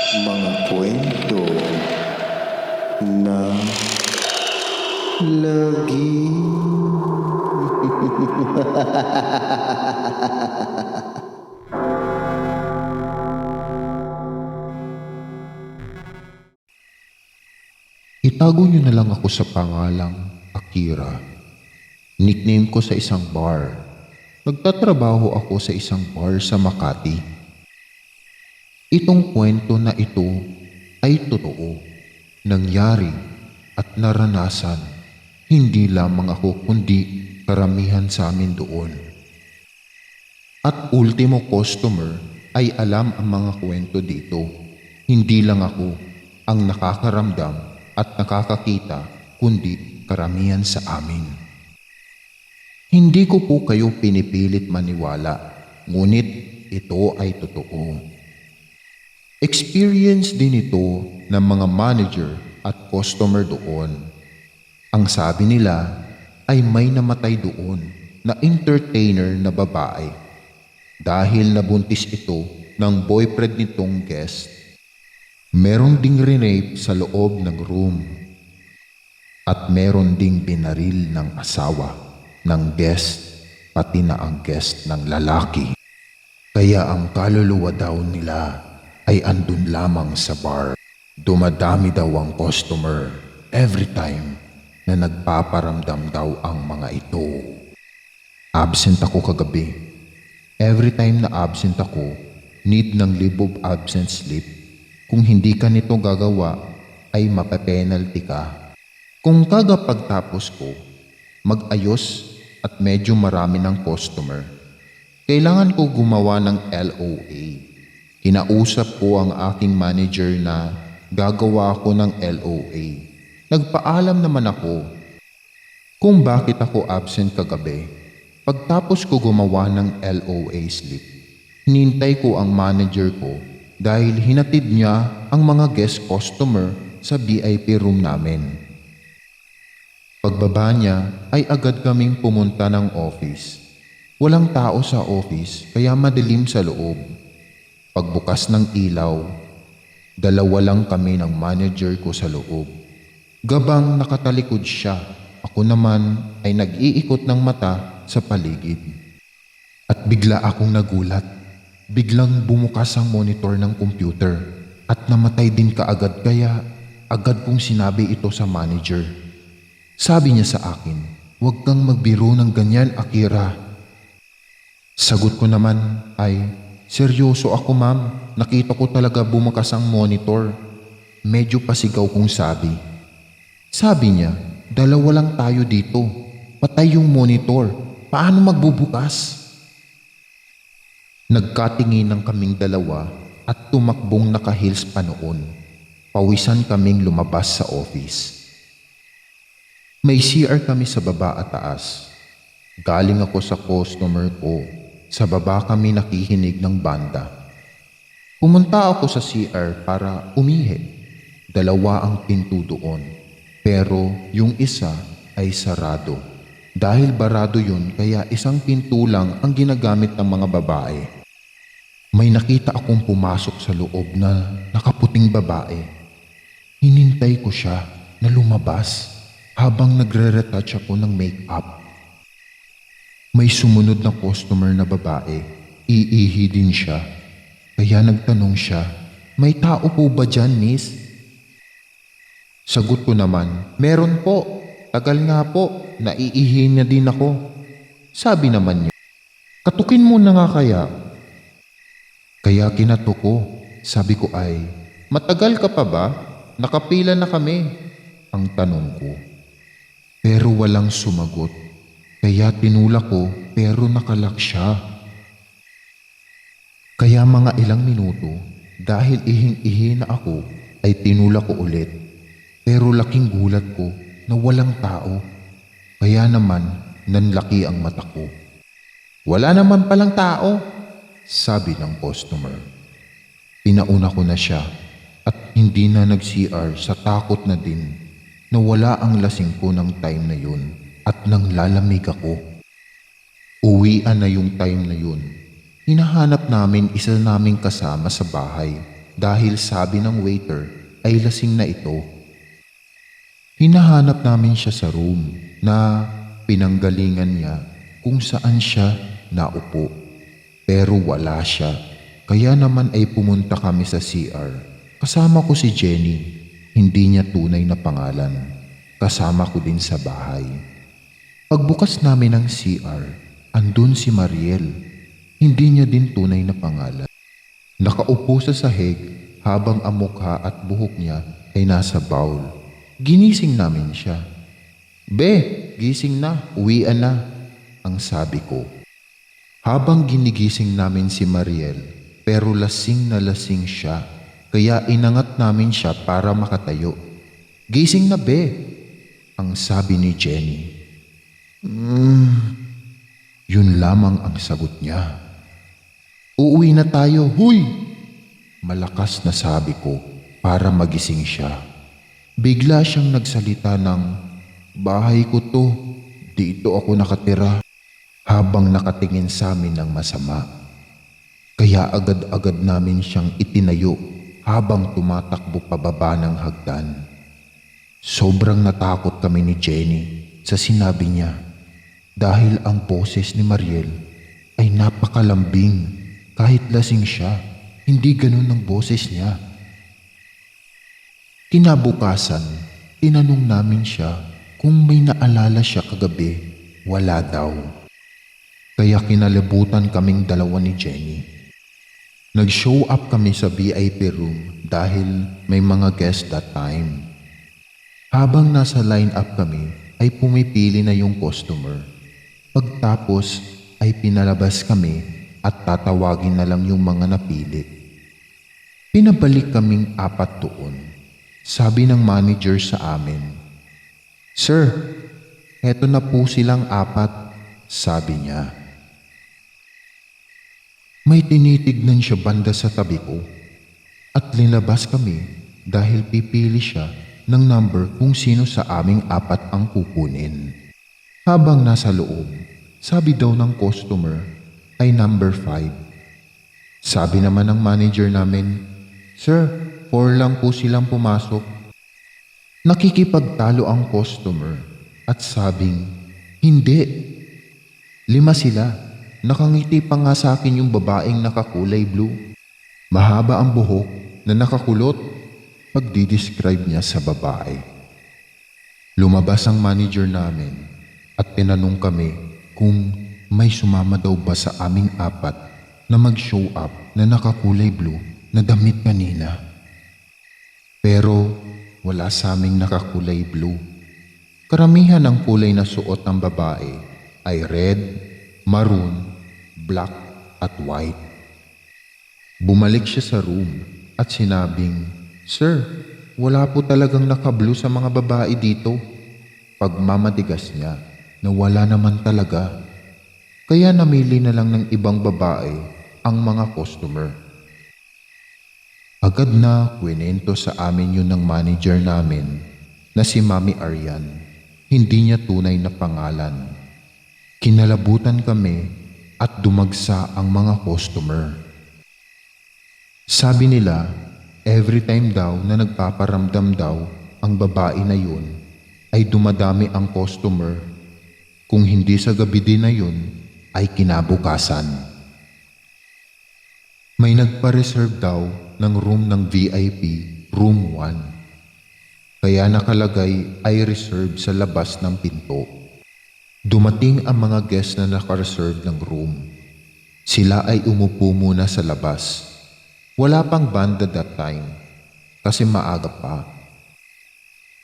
Mga kwento na lagi. Itago niyo na lang ako sa pangalang Akira. Nickname ko sa isang bar. Nagtatrabaho ako sa isang bar sa Makati. Itong kwento na ito ay totoo, nangyari at naranasan. Hindi lamang ako kundi karamihan sa amin doon. At ultimo customer ay alam ang mga kwento dito. Hindi lang ako ang nakakaramdam at nakakakita kundi karamihan sa amin. Hindi ko po kayo pinipilit maniwala, ngunit ito ay totoo. Experience din ito ng mga manager at customer doon. Ang sabi nila ay may namatay doon na entertainer na babae dahil nabuntis ito ng boyfriend nitong guest. Meron ding rinape sa loob ng room at meron ding binaril ng asawa ng guest pati na ang guest ng lalaki. Kaya ang kaluluwa daw nila ay andun lamang sa bar. Dumadami daw ang customer every time na nagpaparamdam daw ang mga ito. Absent ako kagabi. Every time na absent ako, need ng leave of absence slip. Kung hindi ka nito gagawa, ay mapapenalty ka. Kung kagapagtapos ko, mag-ayos at medyo marami ng customer, kailangan ko gumawa ng LOA. Kinausap ko ang aking manager na gagawa ako ng LOA. Nagpaalam naman ako kung bakit ako absent kagabi. Pagtapos ko gumawa ng LOA slip, hinintay ko ang manager ko dahil hinatid niya ang mga guest customer sa VIP room namin. Pagbaba niya ay agad kaming pumunta ng office. Walang tao sa office kaya madilim sa loob. Pagbukas ng ilaw, dalawa lang kami ng manager ko sa loob. Gabang nakatalikod siya, ako naman ay nag-iikot ng mata sa paligid. At bigla akong nagulat. Biglang bumukas ang monitor ng computer at namatay din kaagad kaya agad kong sinabi ito sa manager. Sabi niya sa akin, "Huwag kang magbiro ng ganyan, Akira." Sagot ko naman ay, "Seryoso ako, ma'am. Nakita ko talaga bumukas ang monitor." Medyo pasigaw kong sabi. Sabi niya, "Dalawa lang tayo dito. Patay yung monitor. Paano magbubukas?" Nagkatinginan kaming dalawa at tumakbong naka-heels pa noon. Pawisan kaming lumabas sa office. May CR kami sa baba at taas. Galing ako sa customer ko. Sa baba kami nakikinig ng banda. Pumunta ako sa CR para umihi. Dalawa ang pinto doon. Pero yung isa ay sarado. Dahil barado yun kaya isang pinto lang ang ginagamit ng mga babae. May nakita akong pumasok sa loob na nakaputing babae. Hinintay ko siya na lumabas habang nagre-retouch ako ng make-up. May sumunod na customer na babae. Iihi din siya. Kaya nagtanong siya, "May tao po ba dyan, miss?" Sagot ko naman, "Meron po. Tagal nga po. Naiihi na din ako." Sabi naman niya, "Katukin mo na nga kaya." Kaya kinatok ko. Sabi ko ay, "Matagal ka pa ba? Nakapila na kami." Ang tanong ko. Pero walang sumagot. Kaya tinulak ko pero nakalak siya. Kaya mga ilang minuto, dahil ihing-ihi na ako, ay tinulak ko ulit. Pero laking gulat ko na walang tao. Kaya naman nanlaki ang mata ko. "Wala naman palang tao," sabi ng customer. Pinauna ko na siya at hindi na nag-CR sa takot na din na wala ang lasing ko ng time na yun at nang lalamig ako. Uwian na yung time na yun. Hinahanap namin isa naming kasama sa bahay dahil sabi ng waiter ay lasing na ito. Hinahanap namin siya sa room na pinanggalingan niya kung saan siya naupo. Pero wala siya, kaya naman ay pumunta kami sa CR. Kasama ko si Jenny, hindi niya tunay na pangalan. Kasama ko din sa bahay. Pagbukas namin ng CR, andun si Mariel. Hindi niya din tunay na pangalan. Nakaupo sa sahig habang ang mukha at buhok niya ay nasa bowl. Ginising namin siya. "Be, gising na, uwian na," ang sabi ko. Habang ginigising namin si Mariel, pero lasing na lasing siya, kaya inangat namin siya para makatayo. "Gising na, be," ang sabi ni Jenny. Yun lamang ang sagot niya. "Uuwi na tayo, huy!" Malakas na sabi ko para magising siya. Bigla siyang nagsalita ng, "Bahay ko to, dito ako nakatira," habang nakatingin sa amin ng masama. Kaya agad-agad namin siyang itinayo habang tumatakbo pababa ng hagdan. Sobrang natakot kami ni Jenny sa sinabi niya dahil ang boses ni Mariel ay napakalambing. Kahit lasing siya, hindi ganun ang boses niya. Kinabukasan, tinanong namin siya kung may naalala siya kagabi. Wala daw. Kaya kinalibutan kaming dalawa ni Jenny. Nag-show up kami sa VIP room dahil may mga guest that time. Habang nasa line up kami ay pumipili na yung customer. Pagtapos ay pinalabas kami at tatawagin na lang yung mga napili. Pinabalik kaming 4 doon. Sabi ng manager sa amin, "Sir, eto na po silang 4, sabi niya. May tinitignan siya banda sa tabi ko at linabas kami dahil pipili siya ng number kung sino sa aming 4 ang kukunin. Habang nasa loob, sabi daw ng customer ay number 5. Sabi naman ng manager namin, "Sir, 4 lang po silang pumasok." Nakikipagtalo ang customer at sabing, "Hindi, 5 sila. Nakangiti pa nga sa akin yung babaeng nakakulay blue. Mahaba ang buhok na nakakulot." Pagdidescribe niya sa babae. Lumabas ang manager namin at tinanong kami kung may sumama daw ba sa aming 4 na mag-show up na nakakulay blue na damit kanina. Pero wala sa aming nakakulay blue. Karamihan ng kulay na suot ng babae ay red, maroon, black at white. Bumalik siya sa room at sinabing, "Sir, wala po talagang naka-blue sa mga babae dito." Pagmamatigas niya na wala naman talaga. Kaya namili na lang ng ibang babae ang mga customer. Agad na kwento sa amin yun ng manager namin na si Mami Arian. Hindi niya tunay na pangalan. Kinalabutan kami at dumagsa ang mga customer. Sabi nila, every time daw na nagpaparamdam daw ang babae na yun, ay dumadami ang customer. Kung hindi sa gabi din na yun, ay kinabukasan. May nagpa-reserve daw ng room ng VIP, room 1. Kaya nakalagay ay reserve sa labas ng pinto. Dumating ang mga guests na naka-reserve ng room. Sila ay umupo muna sa labas. Wala pang banda that time kasi maaga pa.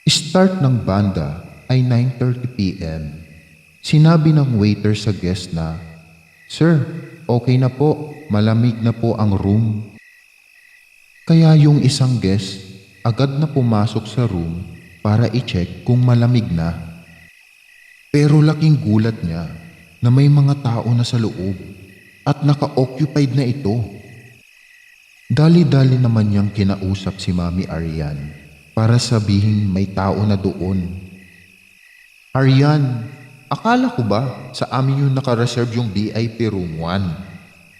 Start ng banda ay 9:30 p.m. Sinabi ng waiter sa guest na, "Sir, okay na po, malamig na po ang room." Kaya yung isang guest agad na pumasok sa room para i-check kung malamig na. Pero laking gulat niya na may mga tao na sa loob at naka-occupied na ito. Dali-dali naman niyang kinausap si Mami Arian para sabihin may tao na doon. "Arian, akala ko ba sa amin yung naka-reserve yung VIP room 1?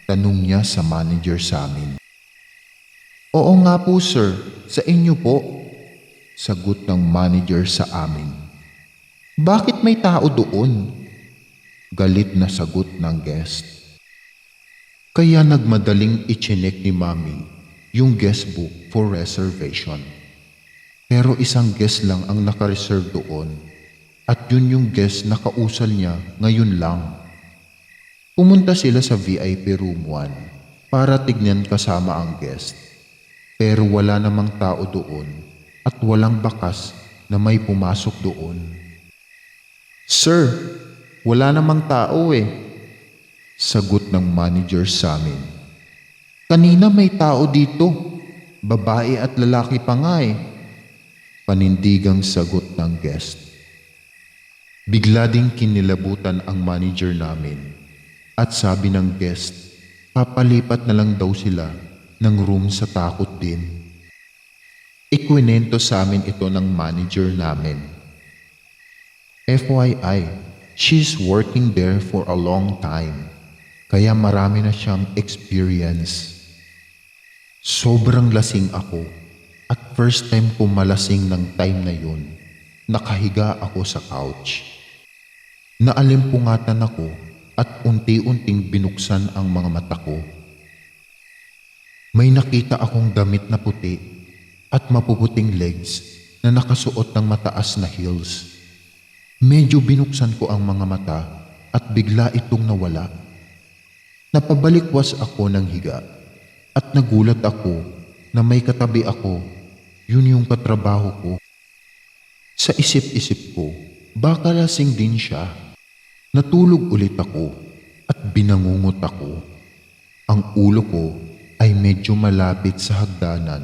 Tanong niya sa manager sa amin. Oo nga po sir, sa inyo po. Sagot ng manager sa amin. Bakit may tao doon? Galit na sagot ng guest. Kaya nagmadaling ichinek ni Mami yung guest book for reservation. Pero isang guest lang ang nakareserve doon at yun yung guest na kausal niya ngayon lang. Pumunta sila sa VIP room 1 para tignan kasama ang guest. Pero wala namang tao doon at walang bakas na may pumasok doon. Sir, wala namang tao eh. Sagot ng manager sa amin. Kanina may tao dito. Babae at lalaki pa nga eh. Panindigang sagot ng guest. Bigla ding kinilabutan ang manager namin at sabi ng guest, papalipat na lang daw sila ng room sa takot din. Ikwinento sa amin ito ng manager namin. FYI, she's working there for a long time, kaya marami na siyang experience. Sobrang lasing ako at first time ko malasing ng time na yun. Nakahiga ako sa couch. Naalimpungatan ako at unti-unting binuksan ang mga mata ko. May nakita akong damit na puti at mapuputing legs na nakasuot ng mataas na heels. Medyo binuksan ko ang mga mata at bigla itong nawala. Napabalikwas ako ng higa at nagulat ako na may katabi ako. Yun yung katrabaho ko. Sa isip-isip ko, baka lasing din siya. Natulog ulit ako at binangungot ako. Ang ulo ko ay medyo malapit sa hagdanan,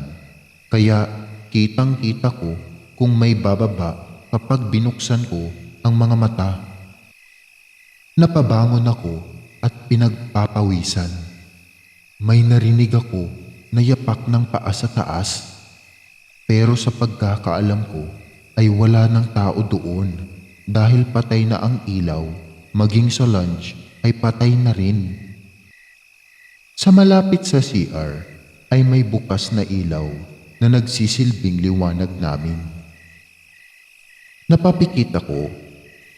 kaya kitang-kita ko kung may bababa kapag binuksan ko ang mga mata. Napabangon ako at pinagpapawisan. May narinig ako na yapak ng paa sa taas, pero sa pagkakaalam ko ay wala ng tao doon dahil patay na ang ilaw, maging sa lunch ay patay na rin. Sa malapit sa CR ay may bukas na ilaw na nagsisilbing liwanag namin. Napapikit ako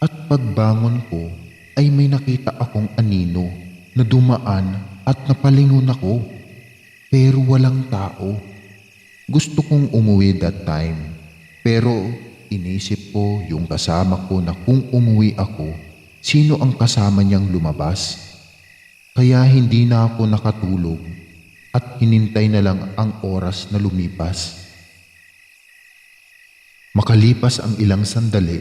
at pagbangon ko ay may nakita akong anino na dumaan at napalingon ako pero walang tao. Gusto kong umuwi that time pero inisip ko yung kasama ko na kung umuwi ako, sino ang kasama niyang lumabas? Kaya hindi na ako nakatulog at hinintay na lang ang oras na lumipas. Makalipas ang ilang sandali,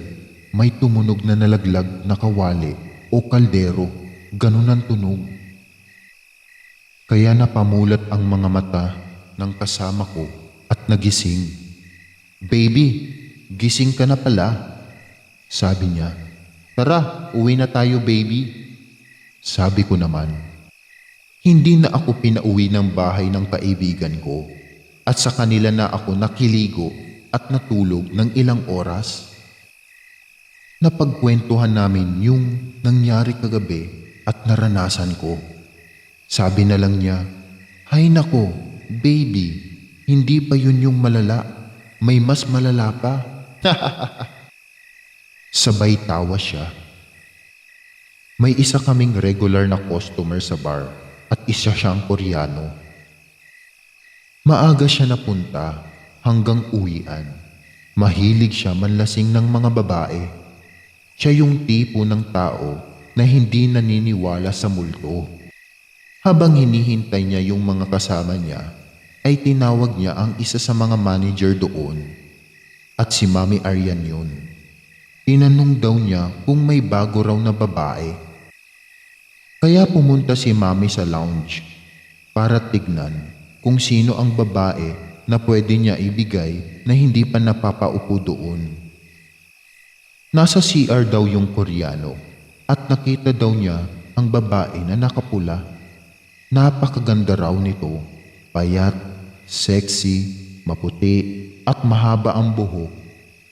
may tumunog na nalaglag na kawali o kaldero, ganun ang tunog. Kaya napamulat ang mga mata ng kasama ko at nagising. Baby, gising ka na pala, sabi niya. Tara, uwi na tayo baby. Sabi ko naman, hindi na ako pinauwi ng bahay ng kaibigan ko at sa kanila na ako nakiligo at natulog ng ilang oras. Napagkwentuhan namin yung nangyari kagabi at naranasan ko. Sabi na lang niya, hay nako, baby, hindi pa yun yung malala, may mas malala pa. Sabay tawa siya. May isa kaming regular na customer sa bar at isa siyang Koreano. Maaga siya napunta hanggang uwian. Mahilig siya manlasing ng mga babae. Siya yung tipo ng tao na hindi naniniwala sa multo. Habang hinihintay niya yung mga kasama niya, ay tinawag niya ang isa sa mga manager doon. At si Mami Arian yun. Tinanong daw niya kung may bago raw na babae. Kaya pumunta si Mami sa lounge para tignan kung sino ang babae na pwede niya ibigay na hindi pa napapaupo doon. Nasa CR daw yung Koreano at nakita daw niya ang babae na nakapula. Napakaganda raw nito, payat, sexy, maputi at mahaba ang buhok.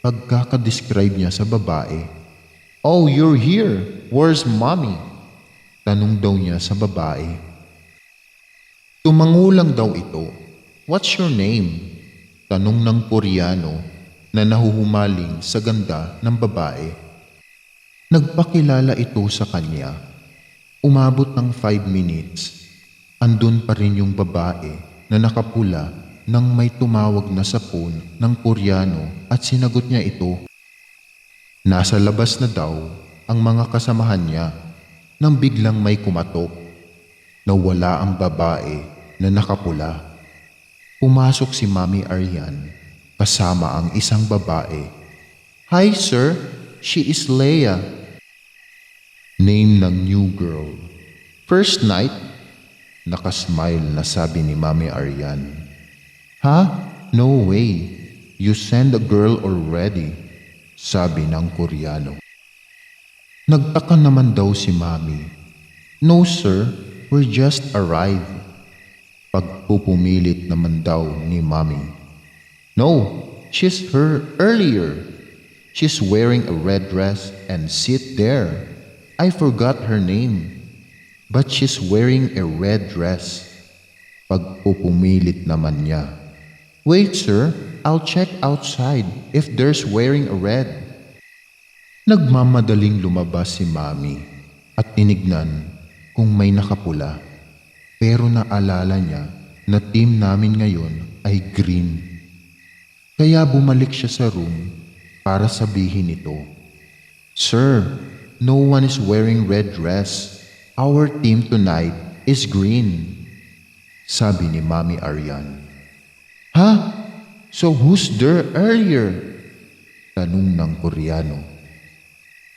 Pagkakadescribe niya sa babae. Oh, you're here. Where's Mommy? Tanong daw niya sa babae. Tumangulang daw ito. What's your name? Tanong ng Koreano na nahuhumaling sa ganda ng babae. Nagpakilala ito sa kanya. Umabot ng 5 minutes. Andun pa rin yung babae na nakapula nang may tumawag na sa phone ng Koreano at sinagot niya ito. Nasa labas na daw ang mga kasamahan niya nang biglang may kumatok. Nawala ang babae na nakapula. Pumasok si Mami Arian kasama ang isang babae. Hi sir, she is Leia. Name ng new girl. First night? Nakasmile na sabi ni Mami Arian. Ha? No way. You send a girl already, sabi ng Koreano. Nagtaka naman daw si Mami. No sir, we just arrived. Pagpupumilit naman daw ni Mami. No, she's here earlier. She's wearing a red dress and sit there. I forgot her name. But she's wearing a red dress. Pagpupumilit naman niya. Wait sir, I'll check outside if there's wearing a red. Nagmamadaling lumabas si Mami at tinignan kung may nakapula. Pero naalala niya na team namin ngayon ay green. Kaya bumalik siya sa room para sabihin ito. Sir, no one is wearing red dress. Our team tonight is green, sabi ni Mami Arian. Ha? So who's there earlier? Tanong ng Koreano.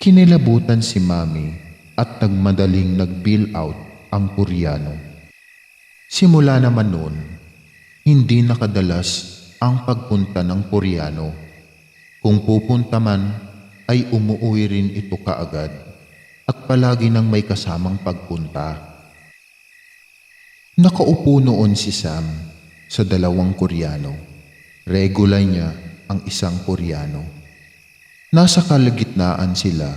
Kinilabutan si Mami at nagmadaling nag-bill out ang Koreano. Simula naman noon, hindi nakadalas ang pagpunta ng Koreano. Kung pupunta man, ay umuwi rin ito kaagad at palagi nang may kasamang pagpunta. Nakaupo noon si Sam sa dalawang Koreano. Regular niya ang isang Koreano. Nasa kalagitnaan sila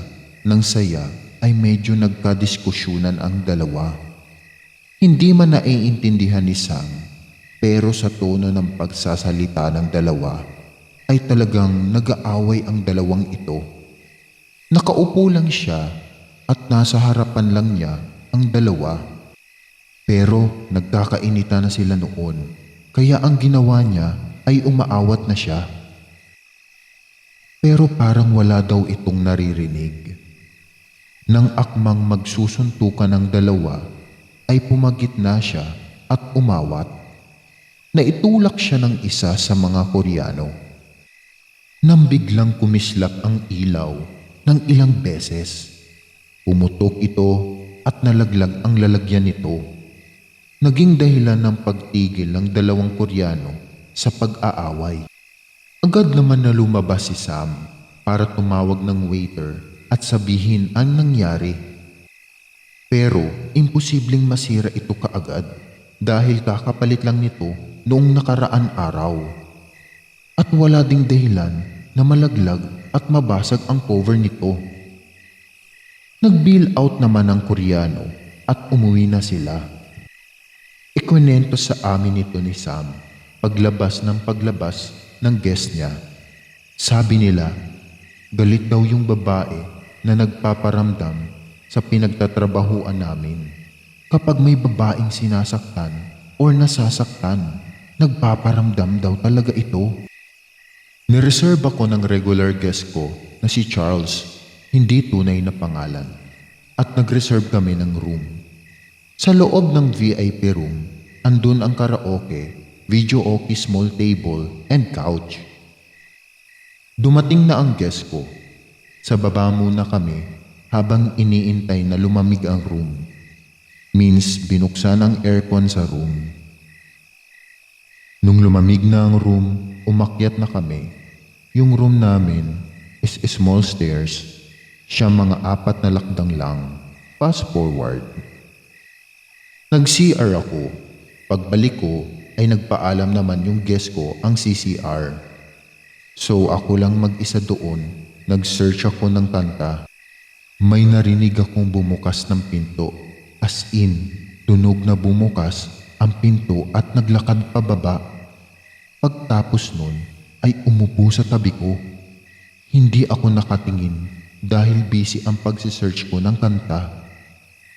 ng saya ay medyo nagkadiskusyunan ang dalawa. Hindi man naiintindihan ni Sam, pero sa tono ng pagsasalita ng dalawa ay talagang nag-aaway ang dalawang ito. Nakaupo lang siya at nasa harapan lang niya ang dalawa. Pero nagkakainita na sila noon, kaya ang ginawa niya ay umaawat na siya. Pero parang wala daw itong naririnig. Nang akmang magsusuntukan ng dalawa, ay pumagitna siya at umawat. Naitulak siya ng isa sa mga Koreano. Nang biglang kumislap ang ilaw ng ilang beses. Pumutok ito at nalaglag ang lalagyan nito. Naging dahilan ng pagtigil ng dalawang Koreano sa pag-aaway. Agad naman na lumabas si Sam para tumawag ng waiter at sabihin ang nangyari. Pero imposibleng masira ito kaagad dahil kakapalit lang nito noong nakaraan araw. At wala ding dahilan na malaglag at mabasag ang cover nito. Nag-bill out naman ang Koreano at umuwi na sila. Ikwento sa amin nito ni Sam paglabas ng guest niya. Sabi nila, galit daw yung babae na nagpaparamdam sa pinagtatrabahuan namin. Kapag may babaeng sinasaktan or nasasaktan, nagpaparamdam daw talaga ito. Nireserve ako ng regular guest ko na si Charles, hindi tunay na pangalan, at nag-reserve kami ng room. Sa loob ng VIP room, andun ang karaoke, videoke small table, and couch. Dumating na ang guest ko. Sa baba muna kami habang iniintay na lumamig ang room. Means binuksan ang aircon sa room. Nung lumamig na ang room, umakyat na kami. Yung room namin is small stairs. Siya mga 4 na lakdang lang. Fast forward. Nag-CR ako. Pagbalik ko ay nagpaalam naman yung guest ko ang CCR. So ako lang mag-isa doon. Nag-search ako ng kanta. May narinig akong bumukas ng pinto. As in, tunog na bumukas ang pinto at naglakad pababa Pagtapos nun ay umupo sa tabi ko. Hindi ako nakatingin dahil busy ang pagsisearch ko ng kanta.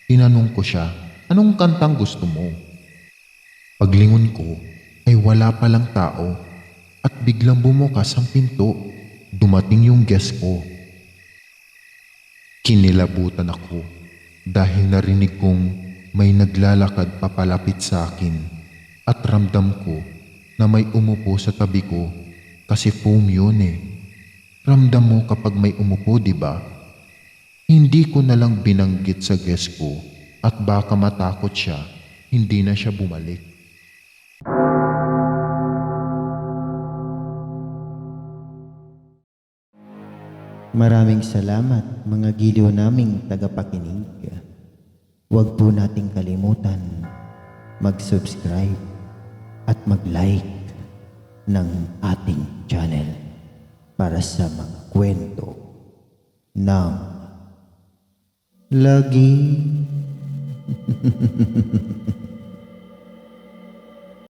Tinanong ko siya, anong kantang gusto mo? Paglingon ko ay wala palang tao at biglang bumukas ang pinto. Dumating yung guest ko. Kinilabutan ako dahil narinig kong may naglalakad papalapit sa akin at ramdam ko na may umupo sa tabi ko kasi foam yun eh. Ramdam mo kapag may umupo, di ba? Hindi ko na lang binanggit sa guest ko at baka matakot siya, hindi na siya bumalik. Maraming salamat mga giliw naming tagapakinig. Huwag po nating kalimutan mag-subscribe at mag-like ng ating channel para sa mga kwento ng lagi.